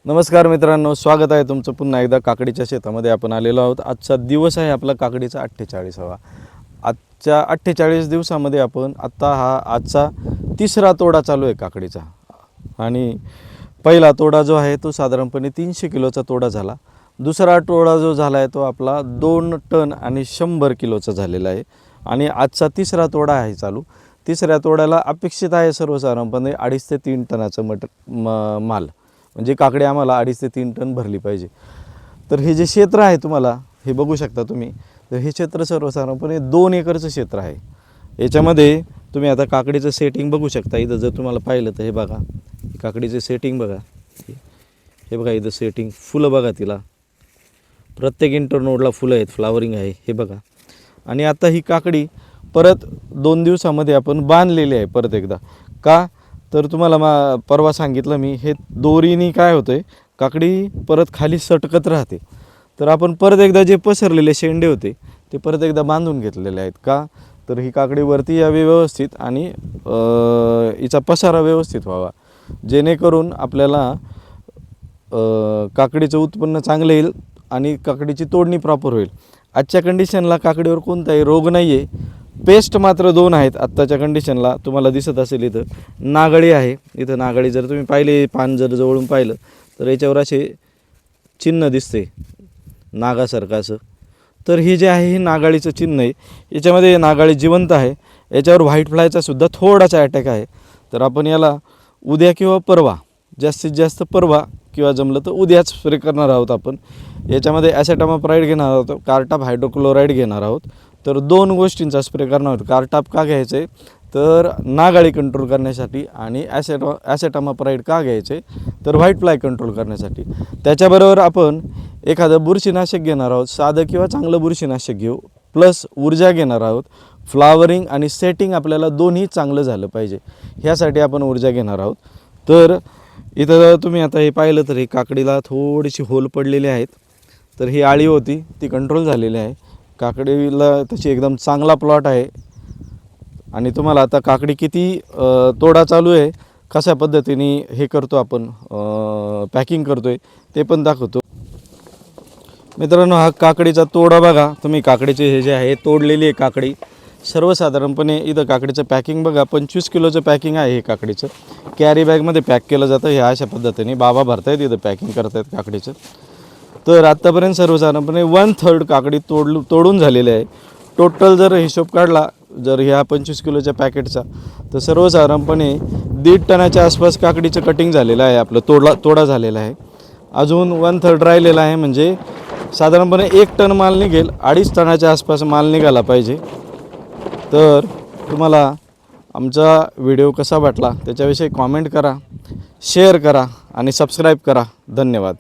नमस्कार मित्रांनो, स्वागत आहे तुमचं पुन्हा एकदा काकडीच्या शेतामध्ये आपण आलेलो आहोत। आजचा दिवस आहे आपला काकडीचा 48वा। आजच्या 48 दिवसामध्ये आपण आता हा आजचा तिसरा तोडा चालू आहे काकडीचा। आणि पहिला तोडा जो आहे तो साधारणपणे 300 किलोचा तोडा झाला। दुसरा तोडा जो झाला आहे तो आपला 2 टन आणि 100 किलोचा झालेला आहे। आणि आजचा तिसरा तोडा आहे चालू। तिसऱ्या तोड्याला अपेक्षित आहे सर्वसाधारणपणे 2.5 ते 3 टनाचं माल, म्हणजे काकडी आम्हाला 2.5 ते 3 टन भरली पाहिजे। तर हे जे क्षेत्र आहे तुम्हाला हे बघू शकता तुम्ही, तर हे क्षेत्र सर्वसाधारणपणे 2 एकरचं क्षेत्र आहे। याच्यामध्ये तुम्ही आता काकडीचं सेटिंग बघू शकता। इथं जर तुम्हाला पाहिलं तर हे बघा, काकडीचं सेटिंग बघा, हे बघा इथं सेटिंग, फुलं बघा, तिला प्रत्येक इंटरनोडला फुलं आहेत, फ्लावरिंग आहे हे बघा। आणि आता ही काकडी परत 2 दिवसामध्ये आपण बांधलेली आहे परत एकदा। का तर तुम्हाला परवा सांगितलं मी, हे दोरीनी काय होतंय, काकडी परत खाली सटकत राहते। तर आपण परत एकदा जे पसरलेले शेंडे होते ते परत एकदा बांधून घेतलेले आहेत। का तर ही काकडी वरती यावी व्यवस्थित आणि हिचा पसारा व्यवस्थित व्हावा, जेणेकरून आपल्याला काकडीचं उत्पन्न चांगलं येईल आणि काकडीची तोडणी प्रॉपर होईल। आजच्या कंडिशनला काकडीवर कोणताही रोग नाही आहे। पेस्ट मात्र 2 आहेत आत्ताच्या कंडिशनला, तुम्हाला दिसत असेल इथं नागळी आहे। इथं नागळी जर तुम्ही पाहिले, पान जर जवळून पाहिलं तर याच्यावर असे चिन्ह दिसते नागासारखं असं, तर ही जे आहे हे नागाळीचं चिन्ह आहे। याच्यामध्ये नागाळी जिवंत आहे। याच्यावर व्हाईट फ्लायचा सुद्धा थोडासा अटॅक आहे। तर आपण याला उद्या किंवा परवा, जास्तीत जास्त परवा किंवा जमलं तर उद्याच स्प्रे करणार आहोत आपण। याच्यामध्ये ॲसेटामाप्राइड घेणार आहोत, कार्टाप हायड्रोक्लोराईड घेणार आहोत। तर 2 गोष्टींचा स्प्रे करणार आहोत। कार्टाप का घ्यायचं आहे तर नागाळी कंट्रोल करण्यासाठी, आणि ॲसेटामाप्राइड का घ्यायचे तर व्हाईट फ्लाय कंट्रोल करण्यासाठी। त्याच्याबरोबर आपण एखादं बुरशीनाशक घेणार आहोत, साधं किंवा चांगलं बुरशीनाशक घेऊ, प्लस ऊर्जा घेणार आहोत। फ्लावरिंग आणि सेटिंग आपल्याला दोन्ही चांगलं झालं पाहिजे, ह्यासाठी आपण ऊर्जा घेणार आहोत। तर इथं तुम्ही आता हे पाहिलं तर हे काकडीला थोडीशी होल पडलेली आहेत। तर ही आळी होती ती कंट्रोल झालेली आहे। काकडीला तशी एकदम चांगला प्लॉट आहे। आणि तुम्हाला आता काकडी किती तोडा चालू आहे, कशा पद्धतीने हे करतो आपण, पॅकिंग करतो आहे ते पण दाखवतो मित्रांनो। हा काकडीचा तोडा बघा तुम्ही, काकडीचे हे जे आहे तोडलेली आहे काकडी। सर्वसाधारणपणे इथं काकडीचं पॅकिंग बघा, 25 किलोचं पॅकिंग आहे हे काकडीचं। कॅरी बॅगमध्ये पॅक केलं जातं हे अशा पद्धतीने। बाबा भरतायत इथं, पॅकिंग करतायत काकडीचं। तर आत्तापर्यंत सर्वसाधारणपणे 1/3 काकडी तोडून झालेली आहे। टोटल जर हिशोब काढला जर ह्या 25 किलोच्या पॅकेटचा, तर सर्वसाधारणपणे 1.5 टनाच्या आसपास काकडीचं कटिंग झालेलं आहे, आपलं तोडा झालेला आहे। अजून 1/3 राहिलेला आहे, म्हणजे साधारणपणे 1 टन माल निघेल, 2.5 टनाच्या आसपास माल निघाला पाहिजे। तर तुम्हाला आमचा व्हिडिओ कसा वाटला त्याच्याविषयी कॉमेंट करा, शेअर करा आणि सबस्क्राईब करा। धन्यवाद।